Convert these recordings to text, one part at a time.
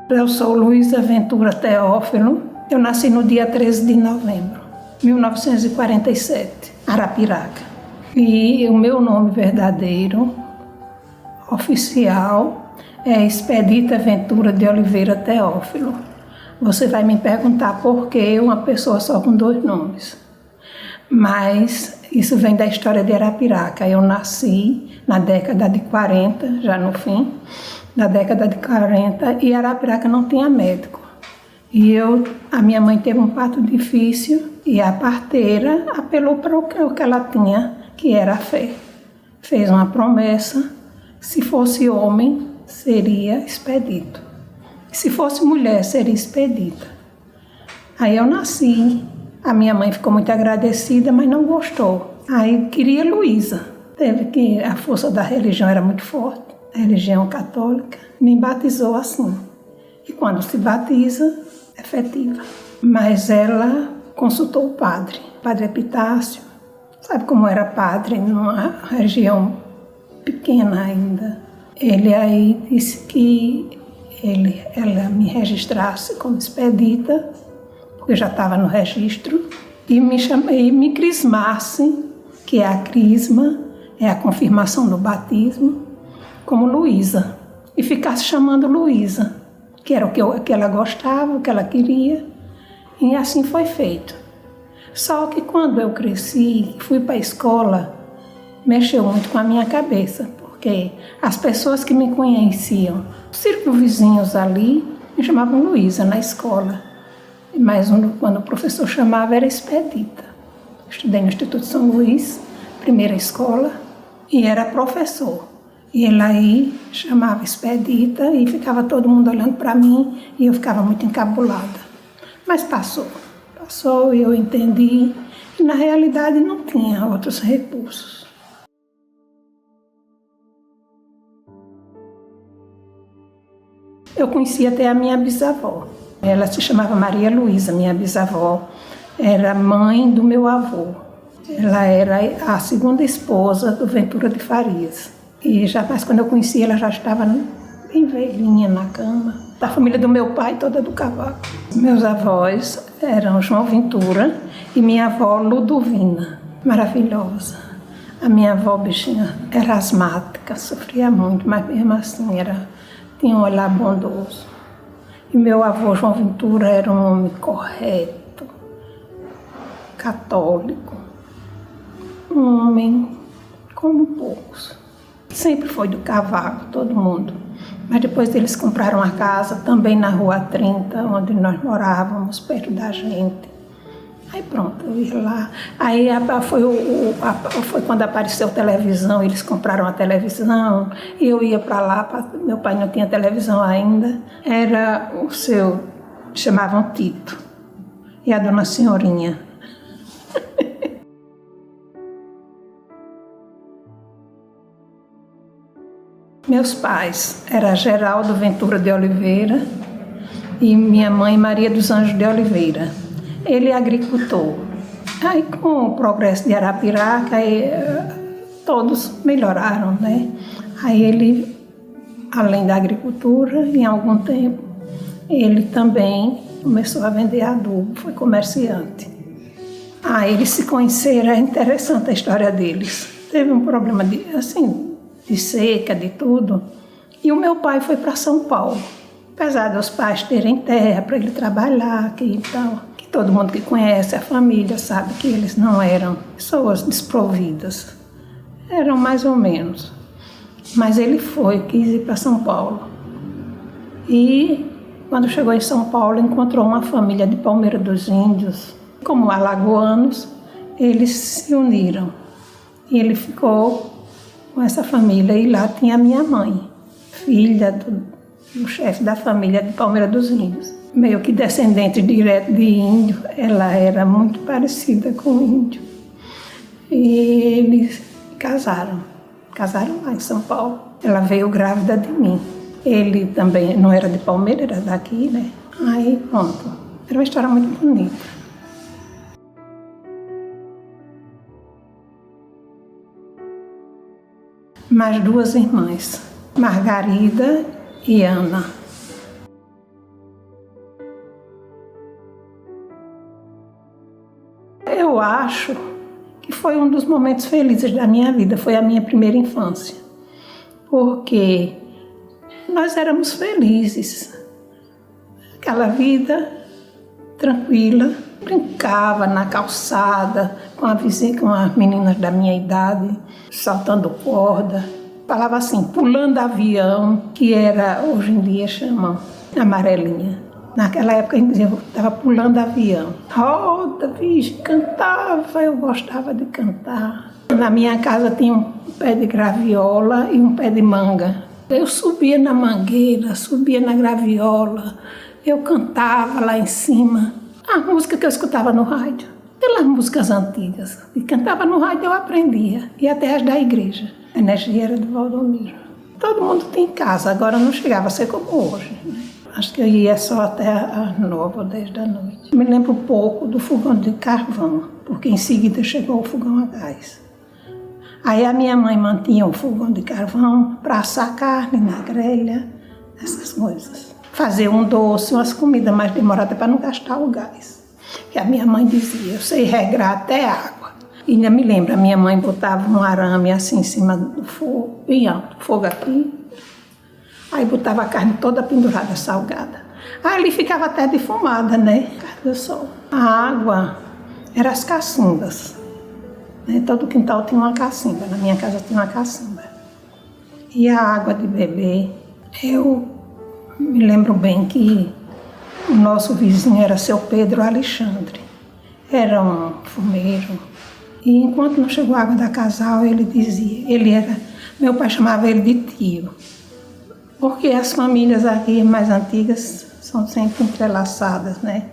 Eu sou Luísa Ventura Teófilo. Eu nasci no dia 13 de novembro de 1947, Arapiraca. E o meu nome verdadeiro, oficial, é Expedita Ventura de Oliveira Teófilo. Você vai me perguntar por que uma pessoa só com 2 nomes. Mas isso vem da história de Arapiraca. Eu nasci na década de 40, já no fim, na década de 40, e Arapiraca não tinha médico. E a minha mãe teve um parto difícil e a parteira apelou para o que ela tinha, que era a fé. Fez uma promessa: se fosse homem, seria Expedito. Se fosse mulher, seria Expedita. Aí eu nasci. A minha mãe ficou muito agradecida, mas não gostou. Aí queria Luísa. A força da religião era muito forte, a religião católica. Me batizou assim. E quando se batiza, é efetiva. Mas ela consultou o padre Epitácio. Sabe como era padre numa região pequena ainda? Ele aí disse que ela me registrasse como Expedita, porque eu já estava no registro, e me crismasse, que é a crisma, é a confirmação do batismo, como Luísa, e ficasse chamando Luísa, que era o que ela gostava, o que ela queria, e assim foi feito. Só que quando eu cresci, fui para a escola, mexeu muito com a minha cabeça, porque as pessoas que me conheciam, os círculos vizinhos ali, me chamavam Luísa na escola. Mas quando o professor chamava, era Expedita. Estudei no Instituto São Luís, primeira escola, e era professor. E ele aí chamava Expedita e ficava todo mundo olhando para mim e eu ficava muito encabulada. Mas passou e eu entendi que na realidade não tinha outros recursos. Eu conhecia até a minha bisavó. Ela se chamava Maria Luísa, minha bisavó. Era mãe do meu avô. Ela era a segunda esposa do Ventura de Farias. Mas quando eu conheci, ela já estava bem velhinha na cama. Da família do meu pai, toda do cavaco. Meus avós eram João Ventura e minha avó Ludovina, maravilhosa. A minha avó, bichinha, era asmática, sofria muito, mas mesmo assim tinha um olhar bondoso. E meu avô João Ventura era um homem correto, católico, um homem como poucos. Sempre foi do cavaco, todo mundo. Mas depois eles compraram a casa também na Rua 30, onde nós morávamos, perto da gente. Aí pronto, eu ia lá. Aí foi quando apareceu a televisão, eles compraram a televisão, e eu ia para lá, meu pai não tinha televisão ainda. Era chamavam Tito, e a dona Senhorinha. Meus pais eram Geraldo Ventura de Oliveira e minha mãe Maria dos Anjos de Oliveira. Ele é agricultor. Aí, com o progresso de Arapiraca, todos melhoraram, né? Aí ele, além da agricultura, em algum tempo, ele também começou a vender adubo, foi comerciante. Eles se conheceram, é interessante a história deles. Teve um problema de seca, de tudo, e o meu pai foi para São Paulo. Apesar dos pais terem terra para ele trabalhar aqui e tal, que todo mundo que conhece a família sabe que eles não eram pessoas desprovidas. Eram mais ou menos. Mas ele quis ir para São Paulo. E quando chegou em São Paulo, encontrou uma família de Palmeira dos Índios. Como alagoanos, eles se uniram. E ele ficou com essa família. E lá tinha a minha mãe, filha do chefe da família de Palmeira dos Índios. Meio que descendente direto de índio, ela era muito parecida com o índio. E eles casaram lá em São Paulo. Ela veio grávida de mim. Ele também não era de Palmeira, era daqui, né? Aí pronto, era uma história muito bonita. Mais 2 irmãs, Margarida e Ana. acho que foi um dos momentos felizes da minha vida, foi a minha primeira infância, porque nós éramos felizes, aquela vida tranquila, brincava na calçada com a vizinha, com as meninas da minha idade, saltando corda, falava assim, pulando avião, que era, hoje em dia chamam amarelinha. Naquela época a gente estava pulando avião. Roda, vixe, cantava, eu gostava de cantar. Na minha casa tinha um pé de graviola e um pé de manga. Eu subia na mangueira, subia na graviola, eu cantava lá em cima. A música que eu escutava no rádio, pelas músicas antigas. E cantava no rádio, eu aprendia. E até as da igreja. A energia era do Valdomiro. Todo mundo tem casa, agora não chegava a ser como hoje, né? Acho que eu ia só até às 9 ou 10 da noite. Me lembro pouco do fogão de carvão, porque em seguida chegou o fogão a gás. Aí a minha mãe mantinha o fogão de carvão para assar carne na grelha, essas coisas. Fazer um doce, umas comidas mais demoradas para não gastar o gás. Que a minha mãe dizia, eu sei regrar até água. E ainda me lembro, a minha mãe botava um arame assim em cima do fogo, bem alto, fogo aqui. Aí botava a carne toda pendurada, salgada. Aí ali ficava até defumada, né? Do sol. A água eram as cacimbas. Né? Todo quintal tinha uma cacimba. Na minha casa tinha uma cacimba. E a água de beber, eu me lembro bem que o nosso vizinho era seu Pedro Alexandre. Era um fumeiro. E enquanto não chegou a água da casal, ele dizia, meu pai chamava ele de tio. Porque as famílias aqui mais antigas são sempre entrelaçadas, né?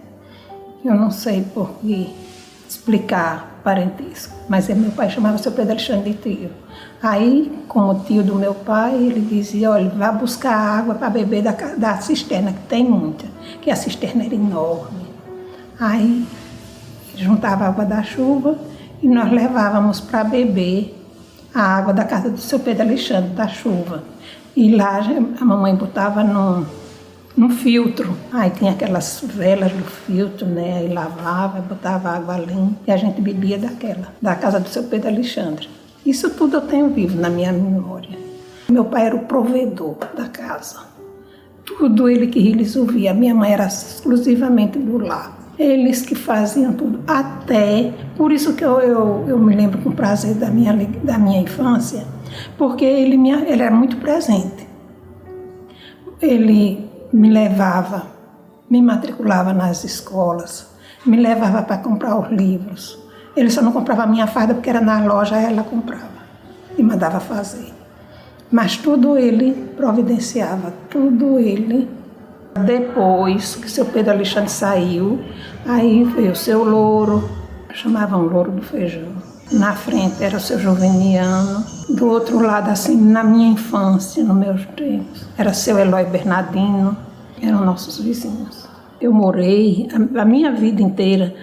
Eu não sei por que explicar parentesco, mas meu pai chamava seu Pedro Alexandre de tio. Aí, como tio do meu pai, ele dizia, olha, vá buscar água para beber da cisterna, que tem muita, que a cisterna era enorme. Aí, juntava a água da chuva e nós levávamos para beber a água da casa do seu Pedro Alexandre, da chuva. E lá a mamãe botava num filtro. Aí tinha aquelas velas do filtro, né? Aí lavava, botava água limpa e a gente bebia daquela, da casa do seu Pedro Alexandre. Isso tudo eu tenho vivo na minha memória. Meu pai era o provedor da casa. Tudo ele que resolvia. Minha mãe era exclusivamente do lar. Eles que faziam tudo. Até, por isso que eu me lembro com prazer da minha infância, porque ele era muito presente. Ele me levava, me matriculava nas escolas, me levava para comprar os livros. Ele só não comprava a minha farda porque era na loja, ela comprava e mandava fazer. Mas tudo ele providenciava, tudo ele. Depois que seu Pedro Alexandre saiu, aí veio o seu Louro, chamavam Louro do Feijão. Na frente era o seu Juveniano, do outro lado, assim, na minha infância, nos meus tempos, era seu Eloy Bernardino, eram nossos vizinhos. Eu morei a minha vida inteira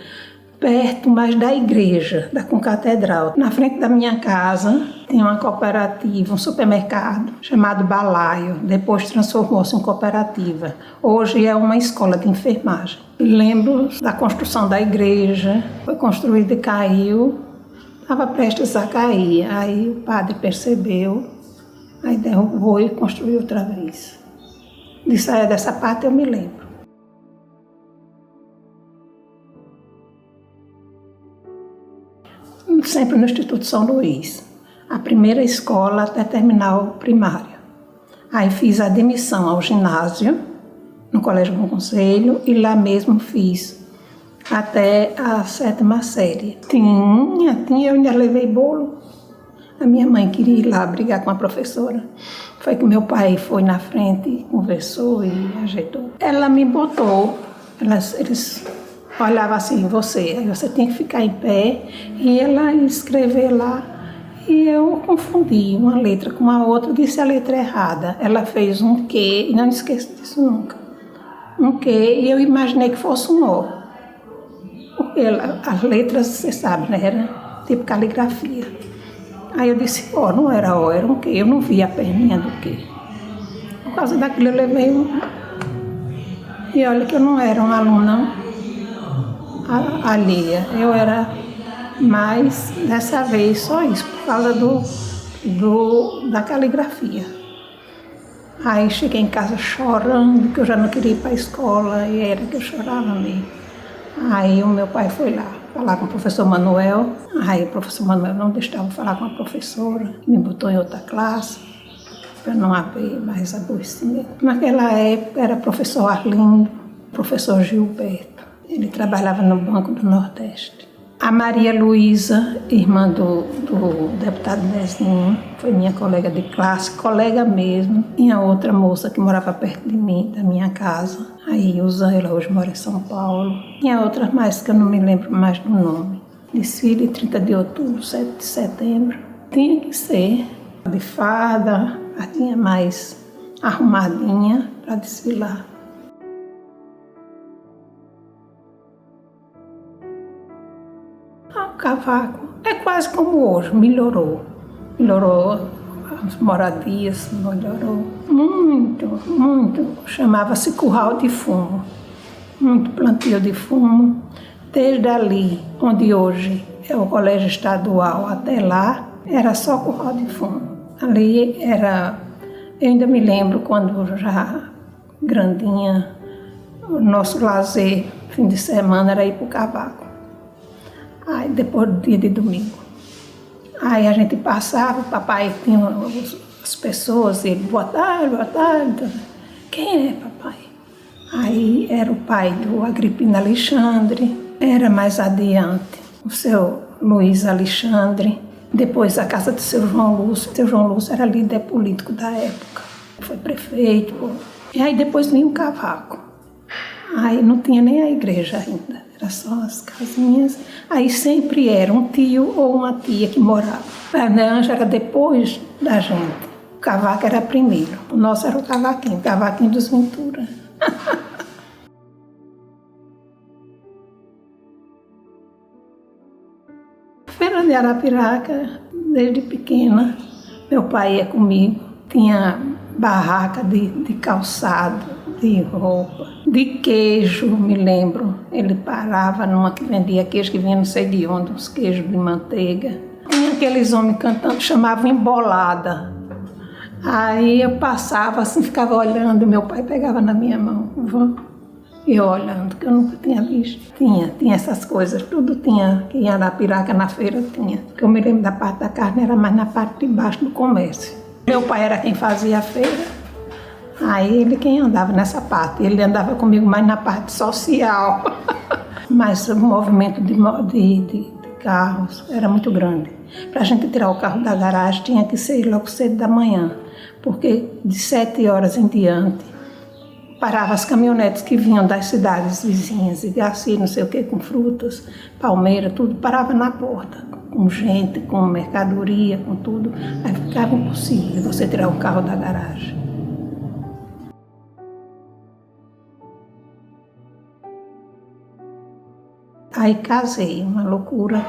perto mais da igreja, da concatedral. Na frente da minha casa tinha uma cooperativa, um supermercado chamado Balaio, depois transformou-se em cooperativa. Hoje é uma escola de enfermagem. Lembro da construção da igreja, foi construída e caiu. Estava prestes a cair, aí o padre percebeu, aí derrubou e construiu outra vez. Dessa parte eu me lembro. Sempre no Instituto São Luís, a primeira escola até terminar o primário. Aí fiz a admissão ao ginásio, no Colégio Bom Conselho, e lá mesmo fiz até a 7ª série. Eu ainda levei bolo. A minha mãe queria ir lá brigar com a professora. Foi que meu pai foi na frente, conversou e ajeitou. Ela me botou, eles olhavam assim, aí você tem que ficar em pé e ela ia escrever lá. E eu confundi uma letra com a outra, disse a letra errada. Ela fez um Q, e não esqueço disso nunca. Um Q, e eu imaginei que fosse um O. Porque as letras, você sabe, né? Era tipo caligrafia. Aí eu disse, não era O, era um Q. Eu não vi a perninha do Q. Por causa daquilo eu levei um... E olha que eu não era uma aluna alheia. Eu era Mas dessa vez só isso, por causa da caligrafia. Aí cheguei em casa chorando, que eu já não queria ir para a escola, e era que eu chorava mesmo. Aí o meu pai foi lá falar com o professor Manuel. Aí o professor Manuel não deixava falar com a professora, me botou em outra classe, para não haver mais aborrecimento. Naquela época era professor Arlindo, professor Gilberto. Ele trabalhava no Banco do Nordeste. A Maria Luísa, irmã do deputado Nezinho, foi minha colega de classe, colega mesmo. Tinha outra moça que morava perto de mim, da minha casa, a Ilza, ela hoje mora em São Paulo. Tinha outras mais que eu não me lembro mais do nome. Desfile 30 de outubro, 7 de setembro. Tinha que ser de fada, a tinha mais arrumadinha para desfilar. O cavaco é quase como hoje, melhorou. Melhorou as moradias, melhorou muito, muito. Chamava-se curral de fumo, muito plantio de fumo. Desde ali, onde hoje é o colégio estadual, até lá, era só curral de fumo. Ali era, eu ainda me lembro quando já grandinha, o nosso lazer, fim de semana, era ir para o cavaco. Aí depois do dia de domingo. Aí a gente passava, o papai tinha as pessoas, ele, boa tarde, boa tarde. Quem é, papai? Aí era o pai do Agripino Alexandre, era mais adiante o seu Luiz Alexandre, depois a casa do seu João Lúcio. O seu João Lúcio era líder político da época, foi prefeito. E aí depois vinha o cavaco. Aí não tinha nem a igreja ainda, era só as casinhas. Aí sempre era um tio ou uma tia que morava. A Anja era depois da gente. O cavaco era primeiro. O nosso era o cavaquinho dos Ventura. Feira de Arapiraca, desde pequena, meu pai ia comigo. Tinha barraca de calçado, de roupa, de queijo, me lembro. Ele parava numa que vendia queijo que vinha não sei de onde, uns queijos de manteiga. Tinha aqueles homens cantando, chamavam embolada. Aí eu passava assim, ficava olhando, meu pai pegava na minha mão, e eu olhando, que eu nunca tinha visto. Tinha essas coisas, tudo tinha, que em Arapiraca na feira tinha. Que eu me lembro da parte da carne, era mais na parte de baixo do comércio. Meu pai era quem fazia a feira, aí ele quem andava nessa parte, ele andava comigo mais na parte social. Mas o movimento de carros era muito grande. Para a gente tirar o carro da garagem tinha que ser logo cedo da manhã, porque de 7 horas em diante parava as caminhonetes que vinham das cidades vizinhas, Igaci, não sei o que, com frutas, palmeira, tudo, parava na porta, com gente, com mercadoria, com tudo. Aí ficava impossível você tirar o carro da garagem. Aí casei, uma loucura,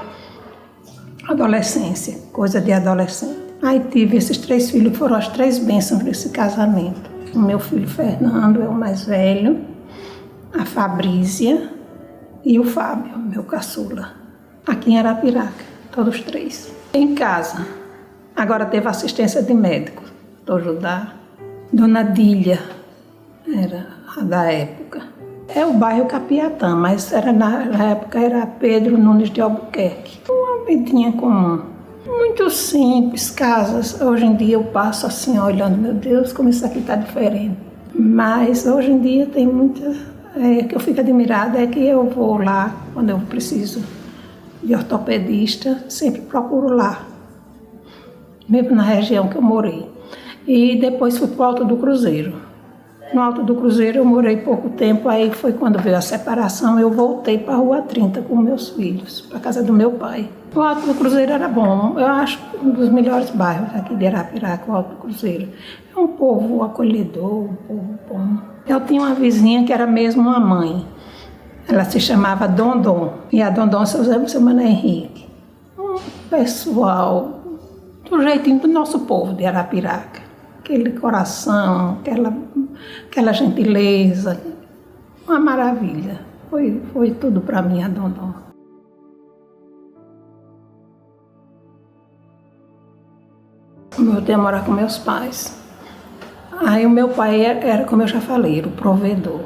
adolescência, coisa de adolescente. Aí tive esses 3 filhos, foram as 3 bênçãos desse casamento. O meu filho Fernando é o mais velho, a Fabrícia e o Fábio, meu caçula, aqui em Arapiraca, todos 3. Em casa, agora teve assistência de médico, para ajudar. Dona Dília, era a da época. É o bairro Capiatã, mas na época era Pedro Nunes de Albuquerque. Uma vidinha comum. Muito simples, casas. Hoje em dia eu passo assim, olhando, meu Deus, como isso aqui está diferente. Mas hoje em dia tem muita... que eu fico admirada é que eu vou lá, quando eu preciso de ortopedista, sempre procuro lá. Mesmo na região que eu morei. E depois fui para o Alto do Cruzeiro. No Alto do Cruzeiro eu morei pouco tempo, aí foi quando veio a separação, eu voltei para a Rua 30 com meus filhos, para a casa do meu pai. O Alto do Cruzeiro era bom, eu acho um dos melhores bairros aqui de Arapiraca, o Alto do Cruzeiro. É um povo acolhedor, um povo bom. Eu tinha uma vizinha que era mesmo uma mãe, ela se chamava Dondon, e a Dondon se usava o seu Mané Henrique. Um pessoal do jeitinho do nosso povo de Arapiraca, aquele coração, aquela gentileza, uma maravilha. Foi tudo para mim a Dondon. voltei a morar com meus pais. Aí o meu pai era, como eu já falei, era o provedor.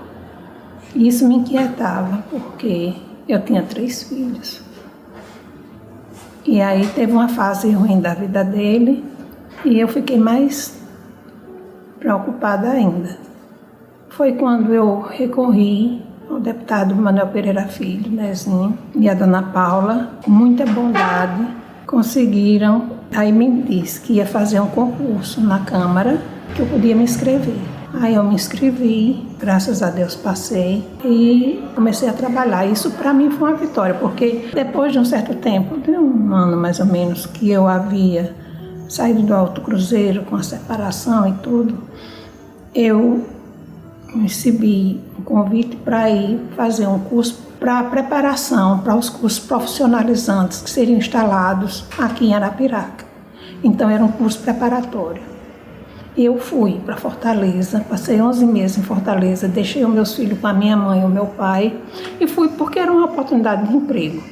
E isso me inquietava, porque eu tinha 3 filhos. E aí teve uma fase ruim da vida dele e eu fiquei mais preocupada ainda. Foi quando eu recorri ao deputado Manuel Pereira Filho, Nezinho, e a dona Paula, com muita bondade, conseguiram. Aí me disse que ia fazer um concurso na Câmara, que eu podia me inscrever. Aí eu me inscrevi, graças a Deus passei e comecei a trabalhar. Isso para mim foi uma vitória, porque depois de um certo tempo, de um ano mais ou menos, que eu havia saído do Alto Cruzeiro com a separação e tudo, eu recebi um convite para ir fazer um curso para preparação para os cursos profissionalizantes que seriam instalados aqui em Arapiraca. Então era um curso preparatório. Eu fui para Fortaleza, passei 11 meses em Fortaleza, deixei os meus filhos com a minha mãe e o meu pai e fui porque era uma oportunidade de emprego.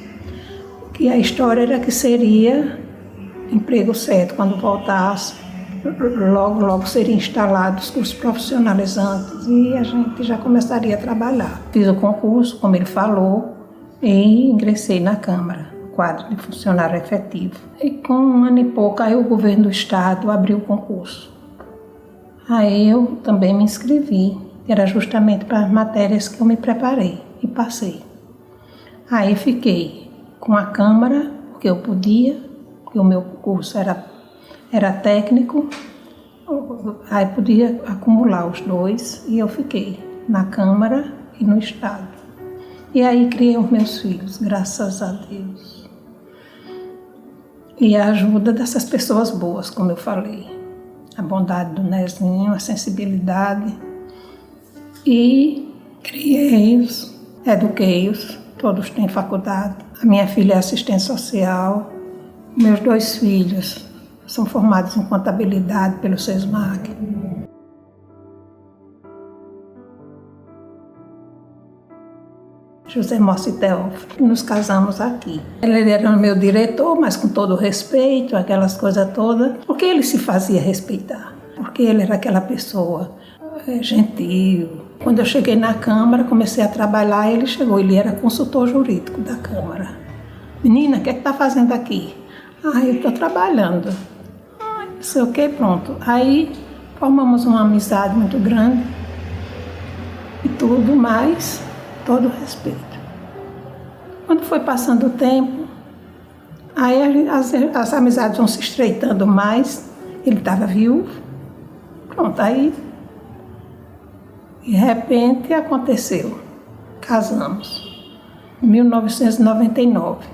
E a história era que seria emprego certo, quando voltasse, logo seriam instalados os cursos profissionalizantes e a gente já começaria a trabalhar. Fiz o concurso, como ele falou, e ingressei na Câmara, quadro de funcionário efetivo. E com 1 ano e pouco, aí o governo do estado abriu o concurso. Aí eu também me inscrevi, era justamente para as matérias que eu me preparei e passei. Aí fiquei com a Câmara, porque eu podia, porque o meu curso era técnico, aí podia acumular os 2 e eu fiquei na Câmara e no Estado. E aí criei os meus filhos, graças a Deus. E a ajuda dessas pessoas boas, como eu falei. A bondade do Nezinho, a sensibilidade. E criei-os, eduquei-os, todos têm faculdade. A minha filha é assistente social. Meus 2 filhos são formados em contabilidade pelo SESMAC. José Mosse Teófilo, nos casamos aqui. Ele era o meu diretor, mas com todo o respeito, aquelas coisas todas, porque ele se fazia respeitar, porque ele era aquela pessoa gentil. Quando eu cheguei na Câmara, comecei a trabalhar, ele chegou, ele era consultor jurídico da Câmara. Menina, o que é que está fazendo aqui? Eu estou trabalhando. Não sei o que, pronto. Aí formamos uma amizade muito grande e tudo mais, todo respeito. Quando foi passando o tempo, aí as amizades vão se estreitando mais, ele estava viúvo, pronto, aí de repente aconteceu, casamos, em 1999.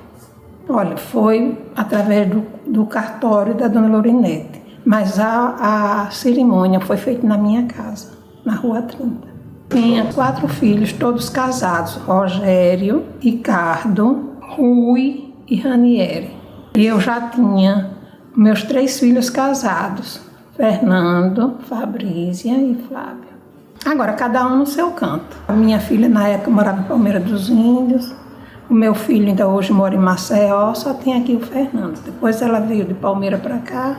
Olha, foi através do cartório da dona Lorinete, mas a cerimônia foi feita na minha casa, na Rua 30. Tinha 4 filhos, todos casados, Rogério, Ricardo, Rui e Ranieri. E eu já tinha meus 3 filhos casados, Fernando, Fabrícia e Flávio. Agora, cada um no seu canto. A minha filha, na época, morava em Palmeira dos Índios. O meu filho ainda hoje mora em Maceió, só tem aqui o Fernando. Depois ela veio de Palmeira para cá.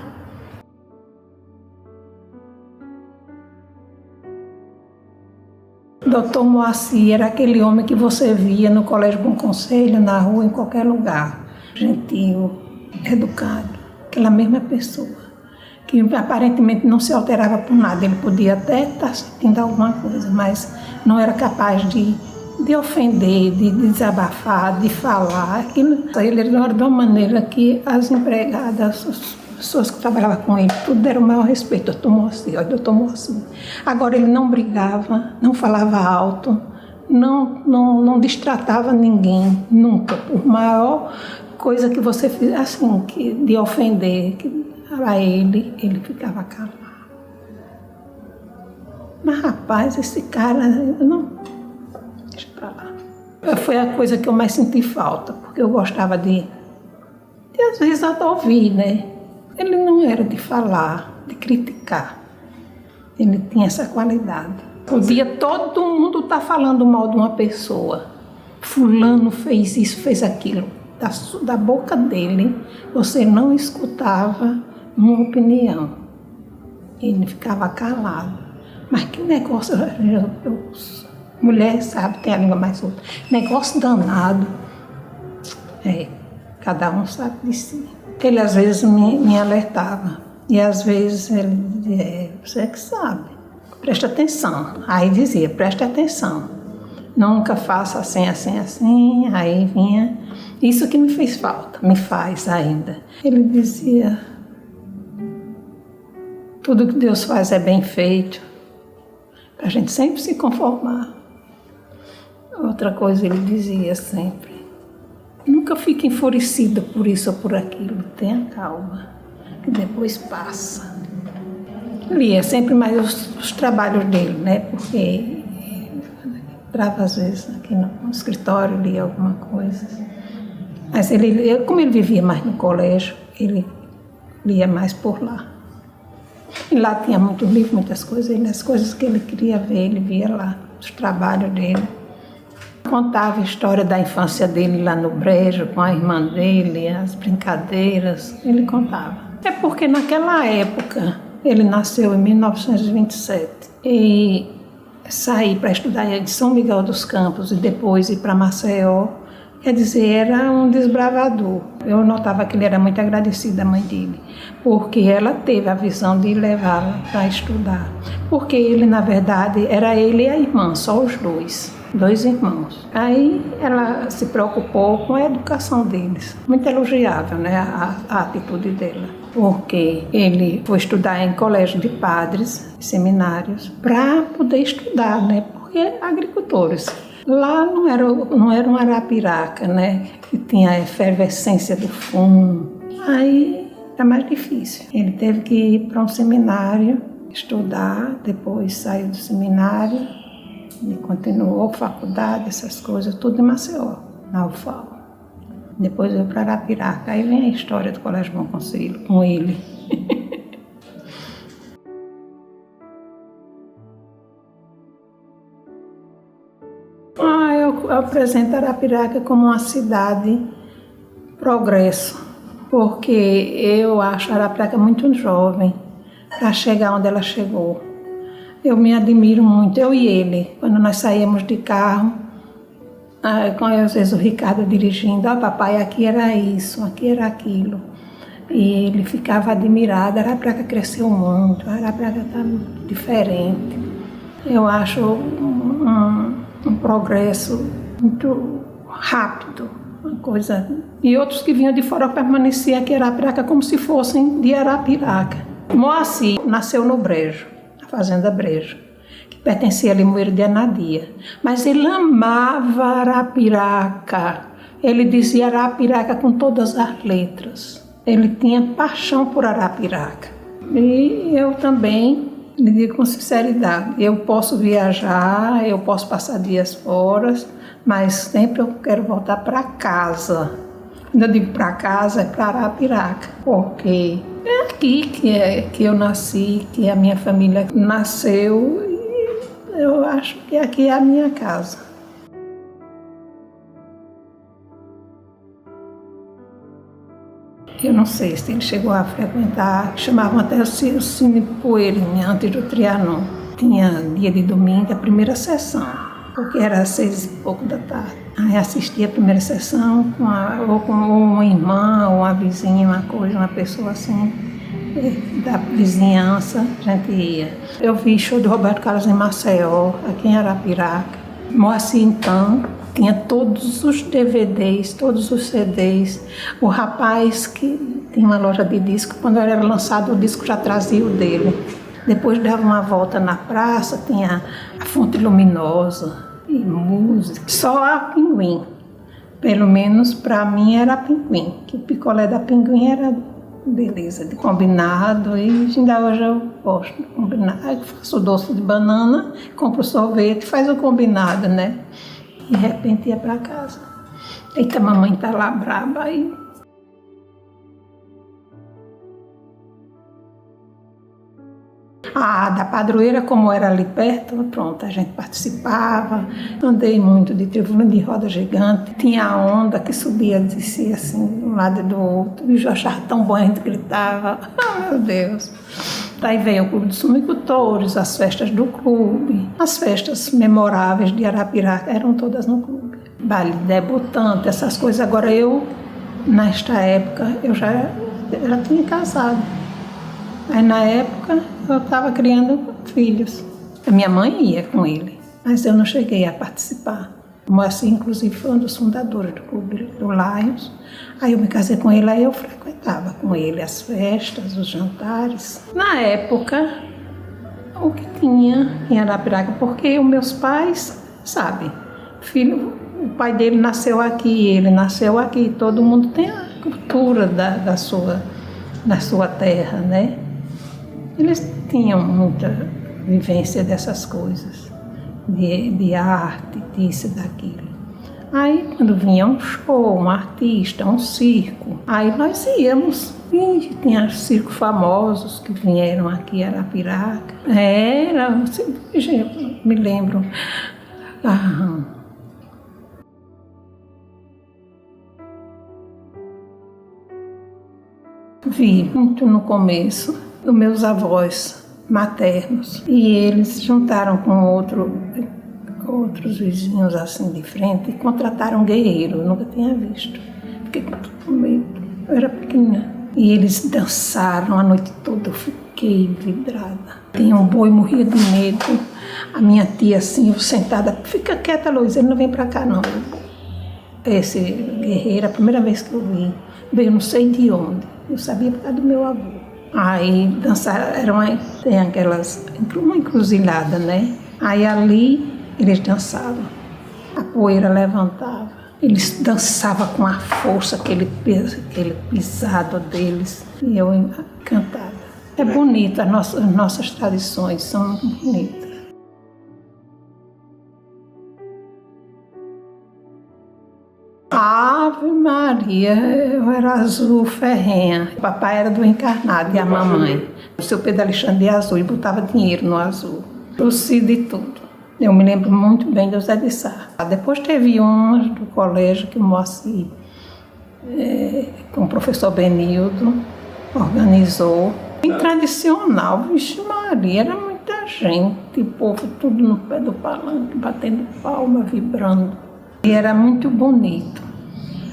Doutor Moacir era aquele homem que você via no Colégio Bom Conselho, na rua, em qualquer lugar. Gentil, educado, aquela mesma pessoa, que aparentemente não se alterava por nada. Ele podia até estar sentindo alguma coisa, mas não era capaz de ofender, de desabafar, de falar. Ele era de uma maneira que as empregadas, as pessoas que trabalhavam com ele, tudo deram o maior respeito. Doutor Moacir. Agora, ele não brigava, não falava alto, não destratava ninguém, nunca. Por maior coisa que você fizesse, assim, de ofender a ele ficava calado. Mas, rapaz, esse cara, não... Deixa pra lá. Foi a coisa que eu mais senti falta, porque eu gostava de às vezes, até ouvir, né? Ele não era de falar, de criticar. Ele tinha essa qualidade. Podia todo mundo estar falando mal de uma pessoa. Fulano fez isso, fez aquilo. Da boca dele, você não escutava uma opinião. Ele ficava calado. Mas que negócio, mulher sabe, tem a língua mais solta. Negócio danado. Cada um sabe de si. Ele às vezes me alertava. E às vezes ele dizia, você é que sabe, presta atenção. Aí dizia, presta atenção. Nunca faça assim, assim, assim. Aí vinha. Isso que me fez falta, me faz ainda. Ele dizia, tudo que Deus faz é bem feito. Para a gente sempre se conformar. Outra coisa ele dizia sempre, nunca fique enfurecida por isso ou por aquilo. Tenha calma, que depois passa. Lia sempre mais os trabalhos dele, né? Porque entrava às vezes aqui no escritório, lia alguma coisa. Mas como ele vivia mais no colégio, ele lia mais por lá. E lá tinha muitos livros, muitas coisas, e as coisas que ele queria ver, ele via lá, os trabalhos dele. Contava a história da infância dele lá no Brejo, com a irmã dele, as brincadeiras, ele contava. É porque naquela época, ele nasceu em 1927, e sair para estudar em São Miguel dos Campos e depois ir para Maceió, quer dizer, era um desbravador. Eu notava que ele era muito agradecido à mãe dele, porque ela teve a visão de levá-la para estudar. Porque ele, na verdade, era ele e a irmã, só os dois irmãos. Aí ela se preocupou com a educação deles. Muito elogiável, né, a atitude dela. Porque ele foi estudar em colégio de padres, seminários, para poder estudar, né, porque agricultores. Lá não era um Arapiraca, né, que tinha a efervescência do fumo. Aí era mais difícil. Ele teve que ir para um seminário, estudar, depois saiu do seminário e continuou faculdade, essas coisas, tudo em Maceió, na UFAL. Depois veio para Arapiraca. Aí vem a história do Colégio Bom Conselho, com ele. Eu apresento Arapiraca como uma cidade progresso, porque eu acho Arapiraca muito jovem para chegar onde ela chegou. Eu me admiro muito, eu e ele, quando nós saímos de carro, às vezes o Ricardo dirigindo, papai, aqui era isso, aqui era aquilo. E ele ficava admirado, Arapiraca cresceu muito, Arapiraca está diferente. Eu acho um progresso muito rápido, uma coisa. E outros que vinham de fora permaneciam aqui em Arapiraca como se fossem de Arapiraca. Moacir nasceu no Brejo, na fazenda Brejo, que pertencia a Limoeiro de Anadia. Mas ele amava Arapiraca. Ele dizia Arapiraca com todas as letras. Ele tinha paixão por Arapiraca. E eu também lhe digo com sinceridade, eu posso viajar, eu posso passar dias fora, mas sempre eu quero voltar para casa. Quando eu digo para casa, é para Arapiraca, porque é aqui que eu nasci, que a minha família nasceu, e eu acho que aqui é a minha casa. Eu não sei se ele chegou a frequentar, chamavam até o Cine Poeirinha, antes do Trianon. Tinha dia de domingo, a primeira sessão, porque era às 6h pouco da tarde. Aí assistia a primeira sessão ou com uma irmã, ou uma vizinha, uma coisa, uma pessoa assim, da vizinhança, a gente ia. Eu vi show do Roberto Carlos em Maceió, aqui em Arapiraca. Moacir, então, tinha todos os DVDs, todos os CDs. O rapaz que tinha uma loja de disco, quando era lançado o disco já trazia o dele. Depois dava uma volta na praça, tinha a Fonte Luminosa e música. Só a Pinguim. Pelo menos para mim era a Pinguim, que o picolé da Pinguim era beleza, de combinado, e ainda hoje eu gosto de combinado. Eu faço doce de banana, compro sorvete, faz o combinado, né? E de repente ia para casa. Eita, a mamãe tá lá braba aí. Da padroeira, como era ali perto, pronto, a gente participava. Andei muito de tribuna de roda gigante. Tinha a onda que subia e descia assim, de um lado e do outro. E eu achava tão bom, a gente gritava. Meu Deus! Daí veio o Clube dos Sumicultores, as festas do clube. As festas memoráveis de Arapiraca eram todas no clube. Baile de debutante, essas coisas. Agora eu, nesta época, eu já tinha casado. Aí na época eu estava criando filhos. A minha mãe ia com ele, mas eu não cheguei a participar. Moacir, inclusive, foi um dos fundadores do clube do Lions. Aí eu me casei com ele, aí eu frequentava com ele as festas, os jantares. Na época, o que tinha em Arapiraca, porque os meus pais, sabe, o pai dele nasceu aqui, ele nasceu aqui, todo mundo tem a cultura da sua terra, né? Eles tinham muita vivência dessas coisas, de arte, disso e daquilo. Aí, quando vinha um show, um artista, um circo, aí nós íamos. E tinha circos famosos que vieram aqui em Arapiraca. Me lembro. Vi muito no começo dos meus avós maternos. E eles juntaram com outros vizinhos assim de frente e contrataram um guerreiro. Eu nunca tinha visto. Fiquei com medo. Eu era pequena. E eles dançaram a noite toda. Eu fiquei vidrada. Tinha um boi, morria de medo. A minha tia assim, eu sentada. Fica quieta, Luiz, ele não vem pra cá não. Esse guerreiro, a primeira vez que eu vi, veio não sei de onde. Eu sabia por causa do meu avô. Aí dançaram, tem uma encruzilhada, né? Aí ali eles dançavam, a poeira levantava. Eles dançavam com a força, aquele pisado deles. E eu encantada. É bonito, as nossas tradições são bonitas. Ave Maria, eu era azul ferrenha. O papai era do encarnado e a mamãe. O seu Pedro Alexandre de azul e botava dinheiro no azul. Torci de tudo. Eu me lembro muito bem do Zé de Sá. Depois teve umas do colégio que o Moacir, com o professor Benildo, organizou. Bem tradicional, vixe Maria, era muita gente, o povo tudo no pé do palanque, batendo palma, vibrando. E era muito bonito.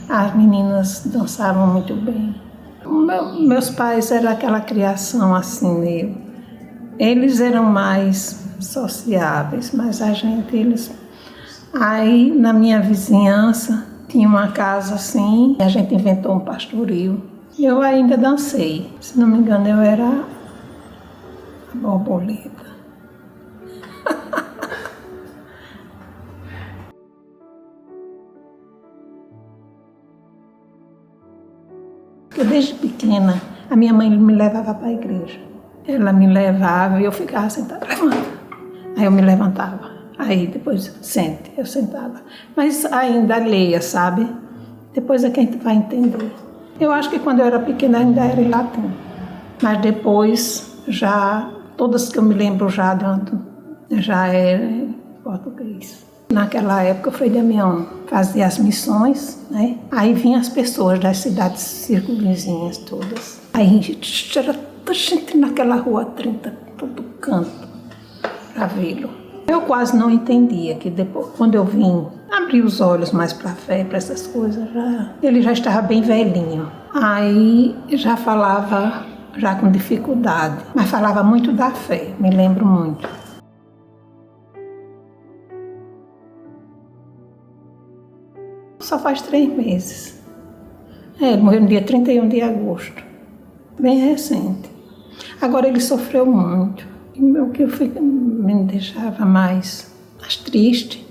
As meninas dançavam muito bem. Meus pais eram aquela criação assim, eles eram mais sociáveis, mas eles... Aí, na minha vizinhança, tinha uma casa assim, a gente inventou um pastoril. Eu ainda dancei. Se não me engano, eu era a borboleta. Porque desde pequena, a minha mãe me levava para a igreja. Ela me levava e eu ficava sentada, levanta. Aí eu me levantava. Aí depois, sente, eu sentava. Mas ainda alheia, sabe? Depois é que a gente vai entender. Eu acho que quando eu era pequena ainda era em latim. Mas depois, já, todas que eu me lembro já era em português. Naquela época, o Frei Damião fazia as missões, né? Aí vinham as pessoas das cidades circunvizinhas todas. Aí era toda gente naquela rua 30, todo canto, para vê-lo. Eu quase não entendia, que depois, quando eu vim abrir os olhos mais para a fé, para essas coisas, ele já estava bem velhinho. Aí já falava, já com dificuldade, mas falava muito da fé, me lembro muito. Só faz 3 meses. Ele morreu no dia 31 de agosto, bem recente. Agora ele sofreu muito. O que me deixava mais triste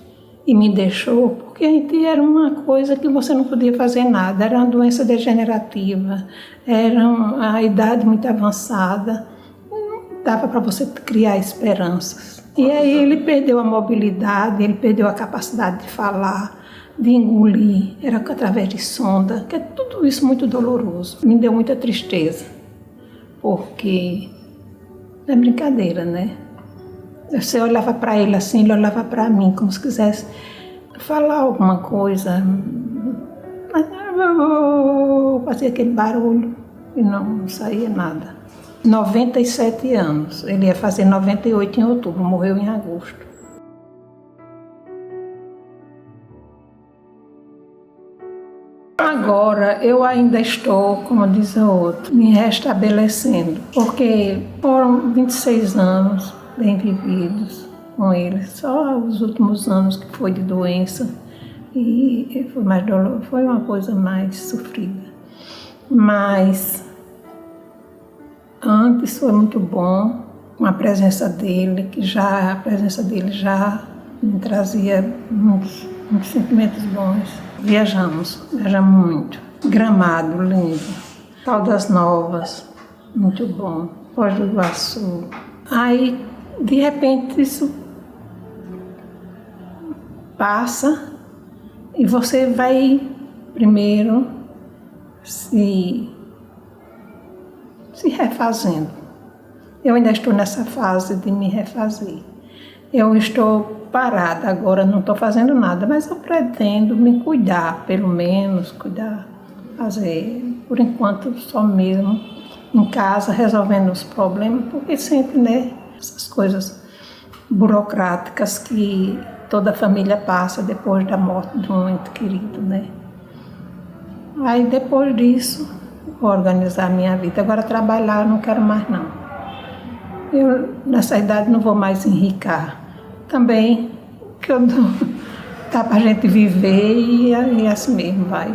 e me deixou, porque a gente era uma coisa que você não podia fazer nada, era uma doença degenerativa, era a idade muito avançada, não dava para você criar esperanças. E aí ele perdeu a mobilidade, ele perdeu a capacidade de falar, de engolir, era através de sonda, que é tudo isso muito doloroso. Me deu muita tristeza, porque é brincadeira, né? Você olhava para ele assim, ele olhava para mim, como se quisesse falar alguma coisa. Fazia aquele barulho e não saía nada. 97 anos, ele ia fazer 98 em outubro, morreu em agosto. Agora eu ainda estou, como diz o outro, me restabelecendo, porque foram 26 anos bem vividos com ele, só os últimos anos que foi de doença e foi mais doloroso, foi uma coisa mais sofrida. Mas antes foi muito bom, com a presença dele, a presença dele já me trazia muitos sentimentos bons. Viajamos muito. Gramado, lindo. Caldas Novas, muito bom. Foz do Iguaçu. Aí, de repente, isso passa e você vai primeiro se refazendo. Eu ainda estou nessa fase de me refazer. Eu estou parada agora, não estou fazendo nada, mas eu pretendo me cuidar, pelo menos, fazer, por enquanto, só mesmo em casa, resolvendo os problemas, porque sempre, né, essas coisas burocráticas que toda a família passa depois da morte de um ente querido, né. Aí, depois disso, vou organizar a minha vida. Agora, trabalhar eu não quero mais, não. Eu, nessa idade, não vou mais enricar. Também, que eu dou, dá pra gente viver e assim mesmo vai.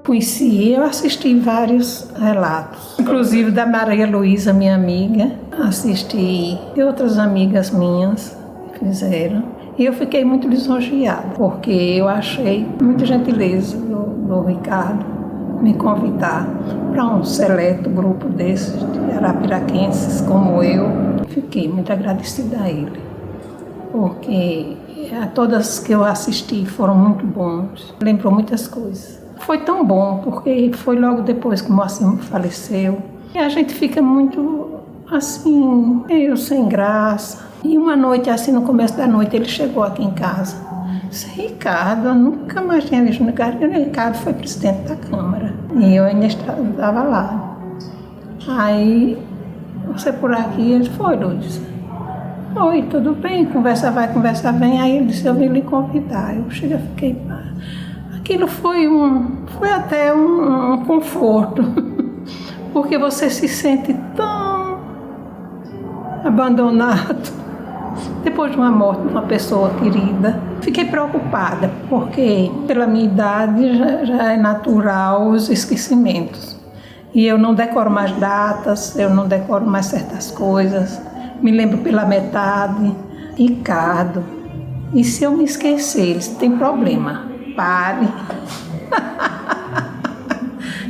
Conheci, eu assisti vários relatos, inclusive da Maria Luísa, minha amiga, assisti e outras amigas minhas fizeram. E eu fiquei muito lisonjeada, porque eu achei muita gentileza do Ricardo me convidar para um seleto grupo desses de arapiraquenses como eu. Fiquei muito agradecida a ele, porque a todas que eu assisti foram muito bons, lembrou muitas coisas. Foi tão bom, porque foi logo depois que o Moacir faleceu, e a gente fica muito assim, meio sem graça. E uma noite, assim, no começo da noite, ele chegou aqui em casa. Disse, Ricardo, eu nunca mais tinha visto o Ricardo. O Ricardo foi presidente da Câmara. E eu ainda estava lá. Aí, você por aqui? Ele foi, Lourdes. Oi, tudo bem? Conversa vai, conversa vem. Aí ele disse, eu vim lhe convidar. Eu cheguei, fiquei... Aquilo foi até um conforto. Porque você se sente tão abandonado. Depois de uma morte de uma pessoa querida, fiquei preocupada, porque pela minha idade já é natural os esquecimentos. E eu não decoro mais datas, eu não decoro mais certas coisas, me lembro pela metade. Ricardo, e se eu me esquecer, tem problema, pare.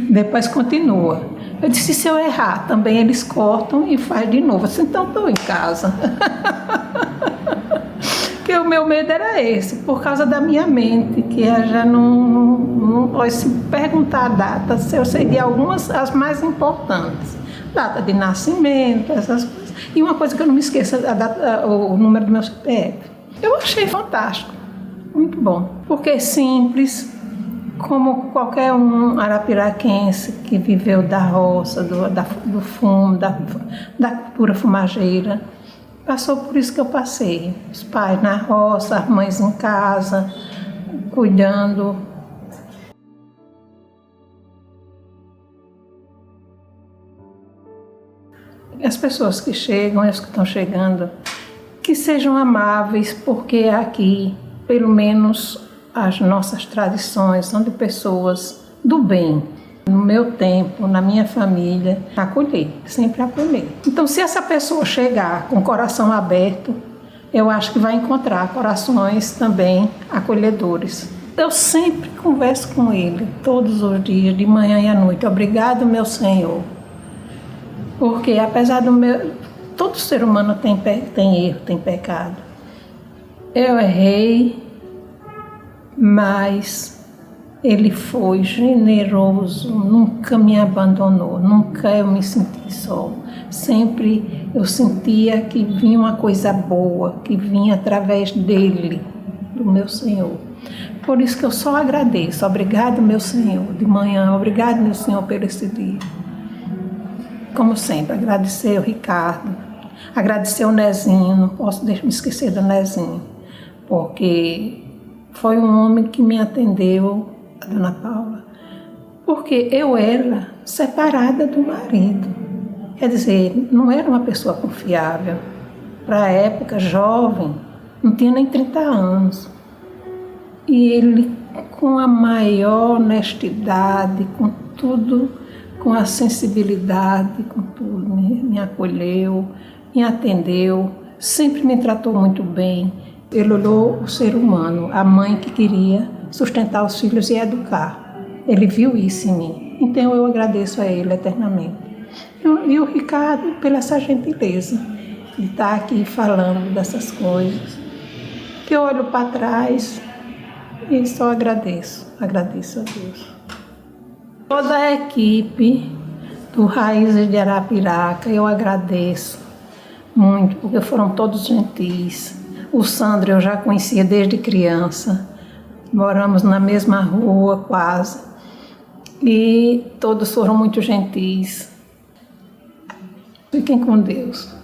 Depois continua. Eu disse, se eu errar, também eles cortam e faz de novo. Assim, então estou em casa. Porque o meu medo era esse, por causa da minha mente, que já não pode se perguntar datas, eu sei de algumas, as mais importantes. Data de nascimento, essas coisas. E uma coisa que eu não me esqueço, o número do meu CPF. Eu achei fantástico, muito bom. Porque é simples, como qualquer um arapiraquense que viveu da roça, do fumo, da cultura fumageira, passou por isso que eu passei. Os pais na roça, as mães em casa, cuidando. As pessoas que chegam, as que estão chegando, que sejam amáveis, porque aqui, pelo menos, as nossas tradições são de pessoas do bem. No meu tempo, na minha família, acolher, sempre acolher. Então, se essa pessoa chegar com o coração aberto, eu acho que vai encontrar corações também acolhedores. Eu sempre converso com ele, todos os dias, de manhã e à noite. Obrigado, meu Senhor. Porque, apesar do meu... Todo ser humano tem erro, tem pecado. Eu errei, mas Ele foi generoso, nunca me abandonou, nunca eu me senti só. Sempre eu sentia que vinha uma coisa boa, que vinha através dele, do meu Senhor. Por isso que eu só agradeço. Obrigado, meu Senhor, de manhã. Obrigado, meu Senhor, por esse dia. Como sempre, agradecer o Ricardo, agradecer o Nezinho, não posso me esquecer do Nezinho, porque foi um homem que me atendeu, a Dona Paula, porque eu era separada do marido. Quer dizer, não era uma pessoa confiável. Para a época, jovem, não tinha nem 30 anos. E ele, com a maior honestidade, com tudo, com a sensibilidade, com tudo, me acolheu, me atendeu, sempre me tratou muito bem. Ele olhou o ser humano, a mãe que queria sustentar os filhos e educar. Ele viu isso em mim. Então eu agradeço a ele eternamente. E o Ricardo pela essa gentileza de estar aqui falando dessas coisas. Que eu olho para trás e só agradeço a Deus. Toda a equipe do Raízes de Arapiraca, eu agradeço muito, porque foram todos gentis. O Sandro eu já conhecia desde criança, moramos na mesma rua quase, e todos foram muito gentis. Fiquem com Deus.